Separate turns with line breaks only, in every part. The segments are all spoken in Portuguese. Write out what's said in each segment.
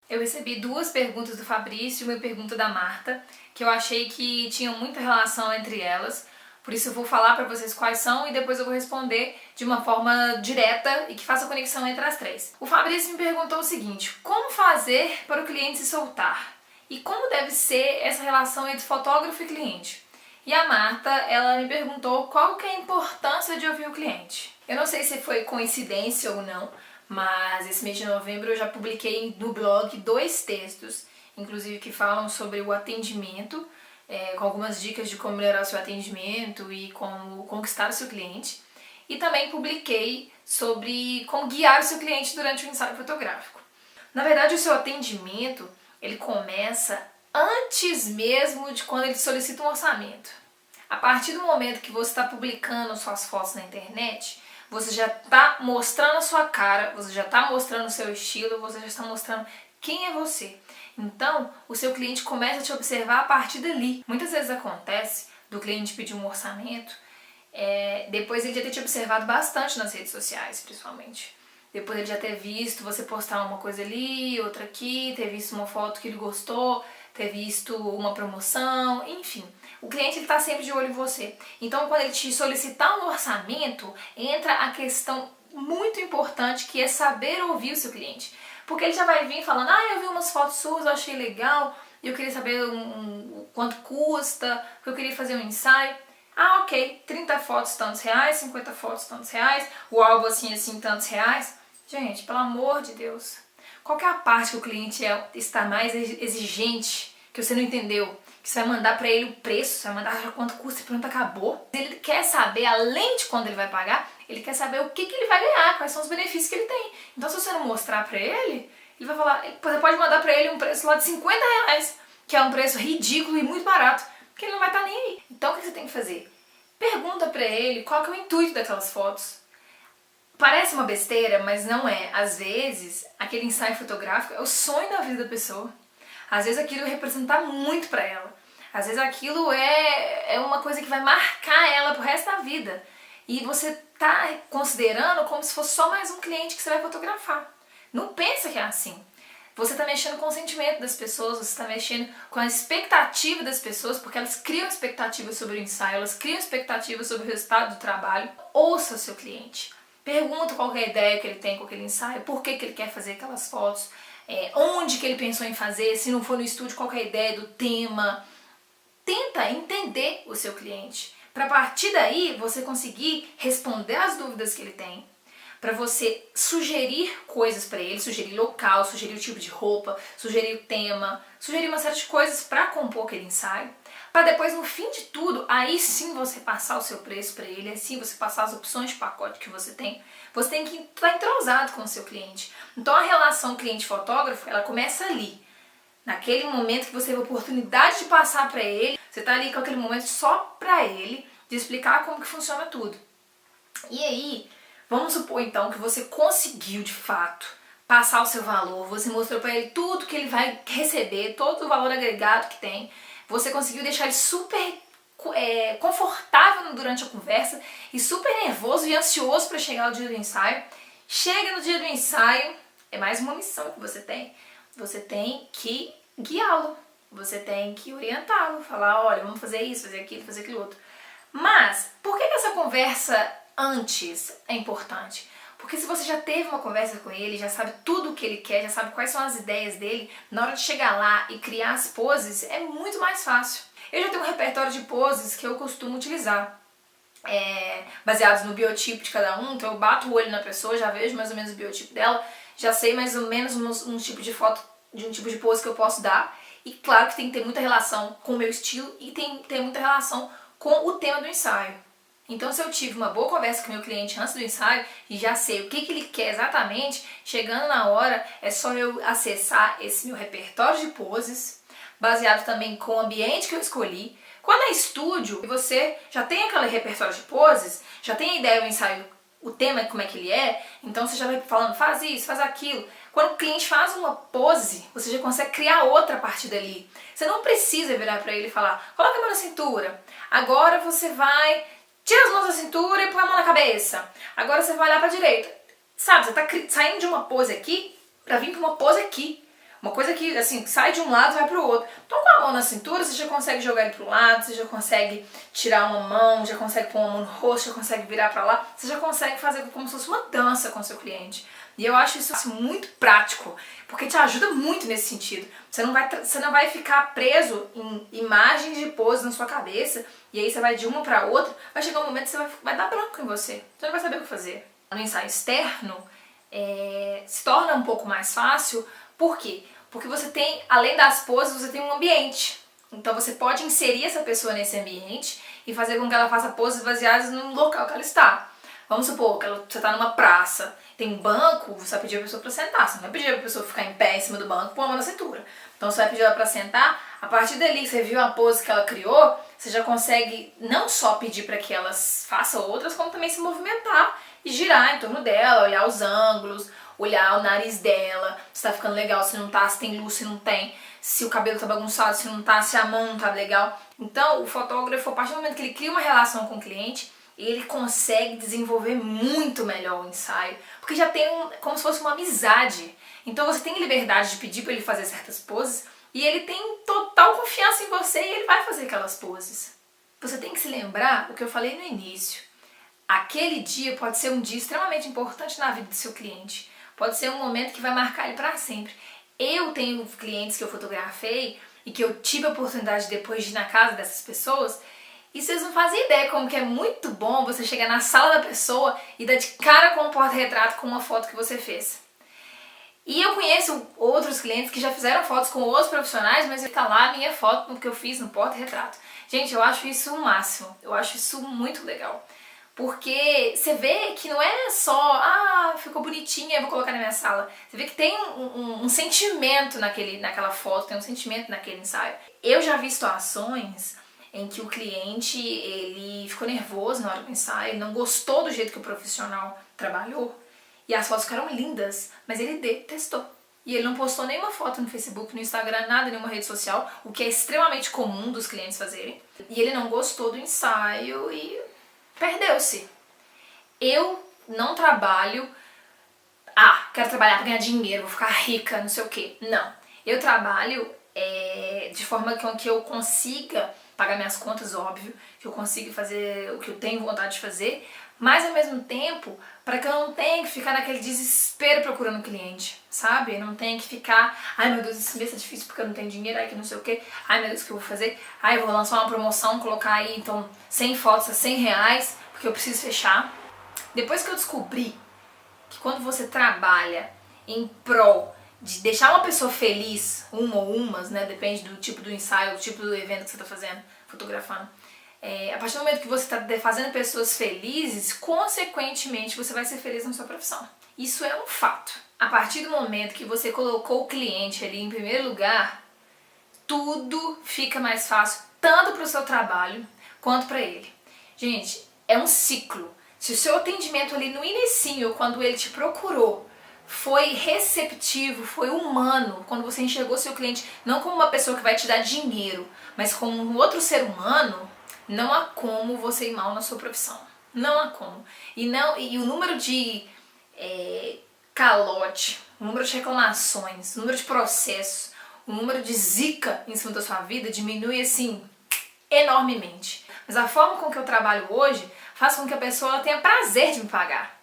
Eu recebi duas perguntas do Fabrício e uma pergunta da Marta, que eu achei que tinham muita relação entre elas. Por isso eu vou falar para vocês quais são e depois eu vou responder de uma forma direta e que faça conexão entre as três. O Fabrício me perguntou o seguinte: como fazer para o cliente se soltar? E como deve ser essa relação entre fotógrafo e cliente? E a Marta, ela me perguntou qual que é a importância de ouvir o cliente. Eu não sei se foi coincidência ou não, mas esse mês de novembro eu já publiquei no blog 2 textos, inclusive que falam sobre o atendimento, com algumas dicas de como melhorar o seu atendimento e como conquistar o seu cliente. E também publiquei sobre como guiar o seu cliente durante o ensaio fotográfico. Na verdade, o seu atendimento, ele começa antes mesmo de quando ele solicita um orçamento. A partir do momento que você está publicando suas fotos na internet, você já está mostrando a sua cara, você já está mostrando o seu estilo, você já está mostrando quem é você. Então, o seu cliente começa a te observar a partir dali. Muitas vezes acontece do cliente pedir um orçamento, depois ele já ter te observado bastante nas redes sociais, principalmente. Depois ele já ter visto você postar uma coisa ali, outra aqui, ter visto uma foto que ele gostou, ter visto uma promoção, enfim. O cliente está sempre de olho em você. Então, quando ele te solicitar um orçamento, entra a questão muito importante que é saber ouvir o seu cliente. Porque ele já vai vir falando: eu vi umas fotos suas, eu achei legal, eu queria saber quanto custa, porque eu queria fazer um ensaio. Ok, 30 fotos, tantos reais, 50 fotos, tantos reais, o álbum assim, tantos reais. Gente, pelo amor de Deus, qual que é a parte que o cliente está mais exigente, que você não entendeu? Que você vai mandar pra ele o preço, você vai mandar quanto custa e pronto, acabou. Ele quer saber, além de quando ele vai pagar, ele quer saber o que ele vai ganhar, quais são os benefícios que ele tem. Então, se você não mostrar pra ele, ele vai falar, você pode mandar pra ele um preço lá de 50 reais, que é um preço ridículo e muito barato, porque ele não vai estar nem aí. Então, o que você tem que fazer? Pergunta pra ele qual que é o intuito daquelas fotos. Parece uma besteira, mas não é. Às vezes, aquele ensaio fotográfico é o sonho da vida da pessoa. Às vezes aquilo representa muito pra ela. Às vezes aquilo é uma coisa que vai marcar ela pro resto da vida. E você tá considerando como se fosse só mais um cliente que você vai fotografar. Não pensa que é assim. Você tá mexendo com o sentimento das pessoas, você tá mexendo com a expectativa das pessoas, porque elas criam expectativas sobre o ensaio, elas criam expectativas sobre o resultado do trabalho. Ouça o seu cliente. Pergunta qual é a ideia que ele tem com aquele ensaio, por que ele quer fazer aquelas fotos, onde que ele pensou em fazer, se não for no estúdio, qual é a ideia do tema. Tenta entender o seu cliente, para a partir daí você conseguir responder as dúvidas que ele tem, para você sugerir coisas para ele, sugerir local, sugerir o tipo de roupa, sugerir o tema, sugerir uma série de coisas para compor aquele ensaio, para depois, no fim de tudo, aí sim você passar o seu preço para ele, aí sim você passar as opções de pacote que você tem que estar entrosado com o seu cliente. Então a relação cliente-fotógrafo, ela começa ali, naquele momento que você teve a oportunidade de passar para ele, você está ali com aquele momento só para ele, de explicar como que funciona tudo. E aí, vamos supor então que você conseguiu de fato passar o seu valor, você mostrou para ele tudo que ele vai receber, todo o valor agregado que tem, você conseguiu deixar ele super confortável durante a conversa e super nervoso e ansioso para chegar ao dia do ensaio. Chega no dia do ensaio, é mais uma missão que você tem. Você tem que guiá-lo, você tem que orientá-lo, falar, olha, vamos fazer isso, fazer aquilo outro. Mas, por que essa conversa antes é importante? Porque se você já teve uma conversa com ele, já sabe tudo o que ele quer, já sabe quais são as ideias dele, na hora de chegar lá e criar as poses, é muito mais fácil. Eu já tenho um repertório de poses que eu costumo utilizar, baseados no biotipo de cada um, então eu bato o olho na pessoa, já vejo mais ou menos o biotipo dela, já sei mais ou menos um tipo de foto, de um tipo de pose que eu posso dar, e claro que tem que ter muita relação com o meu estilo e tem que ter muita relação com o tema do ensaio. Então, se eu tive uma boa conversa com o meu cliente antes do ensaio e já sei o que ele quer exatamente, chegando na hora é só eu acessar esse meu repertório de poses, baseado também com o ambiente que eu escolhi. Quando é estúdio e você já tem aquele repertório de poses, já tem a ideia do ensaio, o tema, como é que ele é, então você já vai falando, faz isso, faz aquilo. Quando o cliente faz uma pose, você já consegue criar outra a partir dali. Você não precisa virar para ele e falar, coloca a mão na cintura, agora você vai... Tira as mãos da cintura e põe a mão na cabeça. Agora você vai olhar para a direita. sabe, você tá saindo de uma pose aqui pra vir pra uma pose aqui. Uma coisa que, assim, sai de um lado e vai pro outro. Então, com a mão na cintura, você já consegue jogar ele pro lado, você já consegue tirar uma mão, já consegue pôr uma mão no rosto, já consegue virar pra lá. Você já consegue fazer como se fosse uma dança com o seu cliente. E eu acho isso assim, muito prático, porque te ajuda muito nesse sentido. Você não vai ficar preso em imagens de pose na sua cabeça, e aí você vai de uma pra outra, vai chegar um momento que você vai dar branco em você. Você não vai saber o que fazer. No ensaio externo, se torna um pouco mais fácil. Por quê? Porque você tem, além das poses, você tem um ambiente. Então você pode inserir essa pessoa nesse ambiente e fazer com que ela faça poses baseadas no local que ela está. Vamos supor que você está numa praça, tem um banco, você vai pedir a pessoa para sentar. Você não vai pedir a pessoa ficar em pé em cima do banco com a mão na cintura. Então você vai pedir ela para sentar, a partir dali você viu a pose que ela criou, você já consegue não só pedir para que elas façam outras, como também se movimentar e girar em torno dela, olhar os ângulos, olhar o nariz dela, se tá ficando legal, se não tá, se tem luz, se não tem, se o cabelo tá bagunçado, se não tá, se a mão não tá legal. Então, o fotógrafo, a partir do momento que ele cria uma relação com o cliente, ele consegue desenvolver muito melhor o ensaio, porque já tem como se fosse uma amizade. Então você tem liberdade de pedir para ele fazer certas poses e ele tem total confiança em você e ele vai fazer aquelas poses. Você tem que se lembrar o que eu falei no início. Aquele dia pode ser um dia extremamente importante na vida do seu cliente. Pode ser um momento que vai marcar ele para sempre. Eu tenho clientes que eu fotografei e que eu tive a oportunidade depois de ir na casa dessas pessoas, e vocês não fazem ideia como que é muito bom você chegar na sala da pessoa e dar de cara com um porta-retrato com uma foto que você fez. E eu conheço outros clientes que já fizeram fotos com outros profissionais, mas tá lá a minha foto que eu fiz no porta-retrato. Gente, eu acho isso o máximo. Eu acho isso muito legal. Porque você vê que não é só, ficou bonitinha, eu vou colocar na minha sala. Você vê que tem um sentimento naquela foto, tem um sentimento naquele ensaio. Eu já vi situações em que o cliente ele ficou nervoso na hora do ensaio, não gostou do jeito que o profissional trabalhou, e as fotos ficaram lindas, mas ele detestou. E ele não postou nenhuma foto no Facebook, no Instagram, nada, nenhuma rede social, o que é extremamente comum dos clientes fazerem. E ele não gostou do ensaio e perdeu-se. Eu não trabalho, quero trabalhar para ganhar dinheiro, vou ficar rica, não sei o quê. Não. Eu trabalho de forma com que eu consiga pagar minhas contas, óbvio, que eu consiga fazer o que eu tenho vontade de fazer, mas ao mesmo tempo, para que eu não tenha que ficar naquele desespero procurando cliente, sabe? Eu não tenha que ficar, ai meu Deus, esse mês é difícil porque eu não tenho dinheiro, ai que não sei o que, ai meu Deus, o que eu vou fazer? Ai, eu vou lançar uma promoção, colocar aí então 100 fotos a R$100, porque eu preciso fechar. Depois que eu descobri que quando você trabalha em prol de deixar uma pessoa feliz, uma ou umas, né, depende do tipo do ensaio, do tipo do evento que você está fazendo, fotografando, a partir do momento que você está fazendo pessoas felizes, consequentemente você vai ser feliz na sua profissão. Isso é um fato. A partir do momento que você colocou o cliente ali em primeiro lugar, tudo fica mais fácil, tanto para o seu trabalho quanto para ele. Gente, é um ciclo. Se o seu atendimento ali no inicinho, quando ele te procurou, foi receptivo, foi humano, quando você enxergou seu cliente não como uma pessoa que vai te dar dinheiro, mas como um outro ser humano, não há como você ir mal na sua profissão. Não há como. E o número de calote, o número de reclamações, o número de processos, o número de zica em cima da sua vida diminui assim enormemente. Mas a forma com que eu trabalho hoje faz com que a pessoa tenha prazer de me pagar.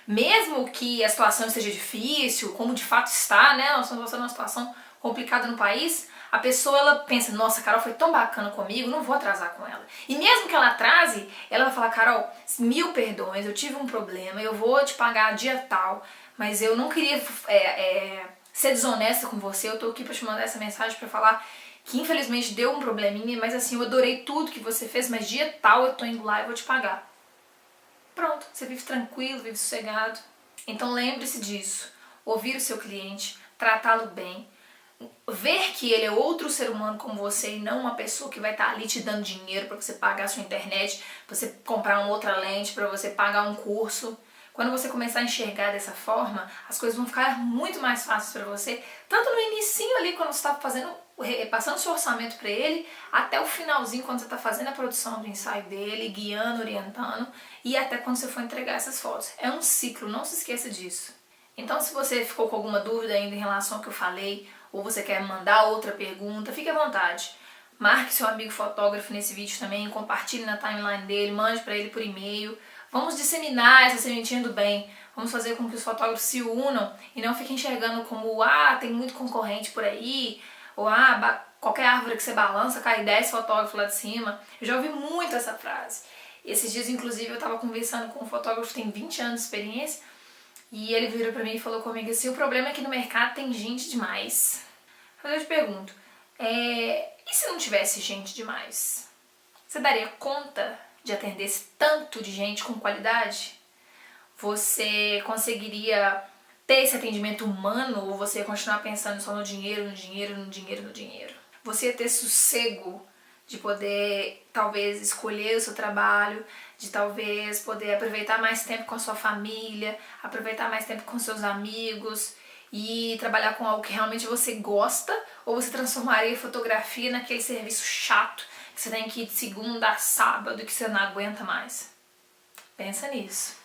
Mesmo que a situação esteja difícil, como de fato está, né? Nós estamos passando uma situação complicada no país, a pessoa ela pensa, nossa, a Carol foi tão bacana comigo, não vou atrasar com ela. E mesmo que ela atrase, ela vai falar, Carol, 1000 perdões, eu tive um problema, eu vou te pagar dia tal, mas eu não queria ser desonesta com você, eu tô aqui pra te mandar essa mensagem pra falar que infelizmente deu um probleminha, mas assim, eu adorei tudo que você fez, mas dia tal eu tô indo lá e vou te pagar. Pronto, você vive tranquilo, vive sossegado. Então lembre-se disso, ouvir o seu cliente, tratá-lo bem, ver que ele é outro ser humano como você e não uma pessoa que vai estar ali te dando dinheiro para você pagar a sua internet, pra você comprar uma outra lente, para você pagar um curso. Quando você começar a enxergar dessa forma, as coisas vão ficar muito mais fáceis para você, tanto no inicinho ali, quando você está passando seu orçamento para ele, até o finalzinho, quando você está fazendo a produção do ensaio dele, guiando, orientando, e até quando você for entregar essas fotos. É um ciclo, não se esqueça disso. Então, se você ficou com alguma dúvida ainda em relação ao que eu falei, ou você quer mandar outra pergunta, fique à vontade. Marque seu amigo fotógrafo nesse vídeo também, compartilhe na timeline dele, mande para ele por e-mail. Vamos disseminar essa sementinha do bem. Vamos fazer com que os fotógrafos se unam e não fiquem enxergando como, tem muito concorrente por aí, ou qualquer árvore que você balança, cai 10 fotógrafos lá de cima. Eu já ouvi muito essa frase. Esses dias, inclusive, eu estava conversando com um fotógrafo que tem 20 anos de experiência, e ele virou pra mim e falou comigo assim: o problema é que no mercado tem gente demais. Mas eu te pergunto, e se não tivesse gente demais? Você daria conta de atender esse tanto de gente com qualidade? Você conseguiria ter esse atendimento humano, ou você ia continuar pensando só no dinheiro, no dinheiro, no dinheiro, no dinheiro? Você ia ter sossego de poder, talvez, escolher o seu trabalho, de talvez poder aproveitar mais tempo com a sua família, aproveitar mais tempo com seus amigos e trabalhar com algo que realmente você gosta, ou você transformaria a fotografia naquele serviço chato que você tem que ir de segunda a sábado e que você não aguenta mais? Pensa nisso.